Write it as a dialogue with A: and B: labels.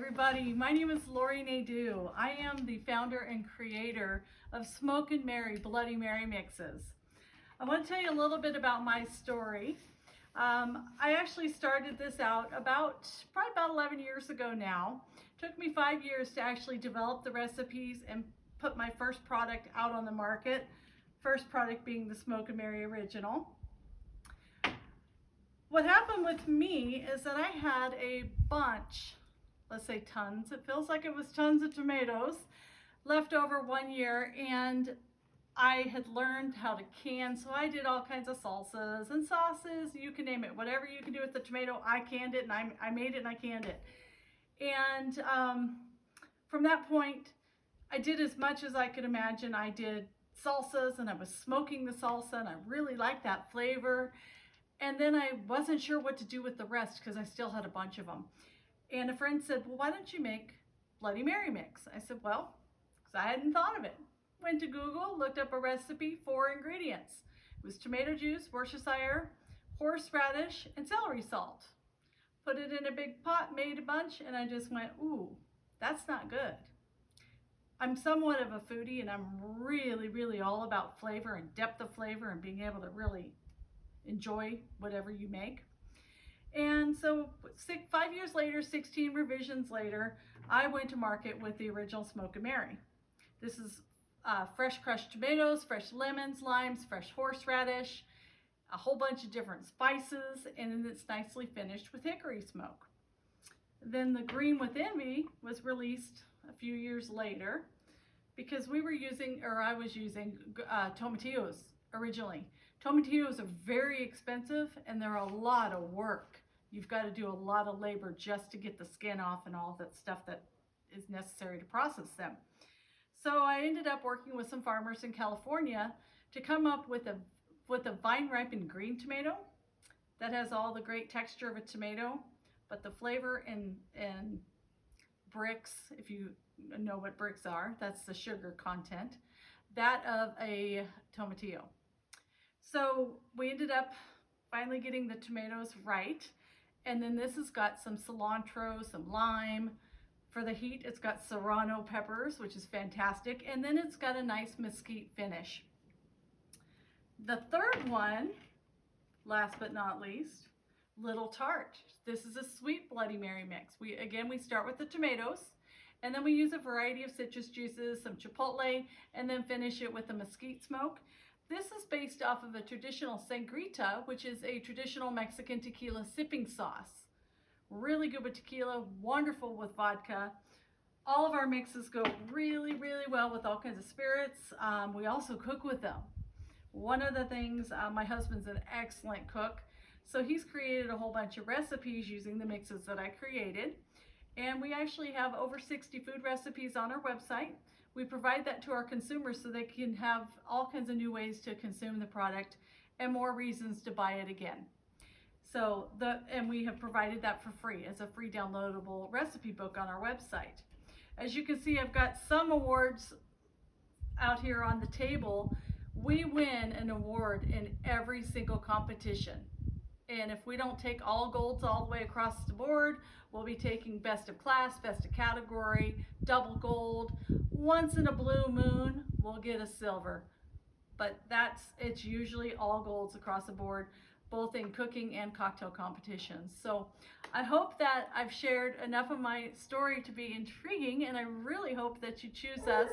A: everybody. My name is Laurie Nadeau. I am the founder and creator of Smokin Mary Bloody Mary mixes. I want to tell you a little bit about my story. I actually started this out probably about 11 years ago now. It took me 5 years to actually develop the recipes and put my first product out on the market. First product being the Smokin Mary Original. What happened with me is that I had a bunch, let's say tons, it feels like it was tons of tomatoes left over 1 year, and I had learned how to can, so I did all kinds of salsas and sauces, you can name it, whatever you can do with the tomato, I canned it and I made it and I canned it. And from that point, I did as much as I could imagine. I did salsas and I was smoking the salsa and I really liked that flavor. And then I wasn't sure what to do with the rest because I still had a bunch of them. And a friend said, well, why don't you make Bloody Mary mix? I said, well, because I hadn't thought of it. Went to Google, looked up a recipe, 4 ingredients. It was tomato juice, Worcestershire, horseradish, and celery salt. Put it in a big pot, made a bunch, and I just went, ooh, that's not good. I'm somewhat of a foodie, and I'm really all about flavor and depth of flavor and being able to really enjoy whatever you make. And so 5 years later, 16 revisions later, I went to market with the original Smokin Mary. This is fresh crushed tomatoes, fresh lemons, limes, fresh horseradish, a whole bunch of different spices, and then it's nicely finished with hickory smoke. Then the Green with Envy was released a few years later because I was using tomatillos originally. Tomatillos are very expensive and they're a lot of work. You've got to do a lot of labor just to get the skin off and all that stuff that is necessary to process them. So I ended up working with some farmers in California to come up with a vine-ripened green tomato that has all the great texture of a tomato, but the flavor and bricks, if you know what bricks are, that's the sugar content, that of a tomatillo. So we ended up finally getting the tomatoes right. And then this has got some cilantro, some lime. For the heat, it's got serrano peppers, which is fantastic. And then it's got a nice mesquite finish. The third one, last but not least, Little Tart. This is a sweet Bloody Mary mix. We start with the tomatoes, and then we use a variety of citrus juices, some chipotle, and then finish it with the mesquite smoke. This is based off of a traditional sangrita, which is a traditional Mexican tequila sipping sauce. Really good with tequila, wonderful with vodka. All of our mixes go really well with all kinds of spirits. We also cook with them. One of the things, my husband's an excellent cook, so he's created a whole bunch of recipes using the mixes that I created. And we actually have over 60 food recipes on our website. We provide that to our consumers so they can have all kinds of new ways to consume the product and more reasons to buy it again. And we have provided that for free as a free downloadable recipe book on our website. As you can see, I've got some awards out here on the table. We win an award in every single competition. And if we don't take all golds all the way across the board, we'll be taking best of class, best of category, double gold. Once in a blue moon, we'll get a silver. But it's usually all golds across the board, both in cooking and cocktail competitions. So I hope that I've shared enough of my story to be intriguing, and I really hope that you choose us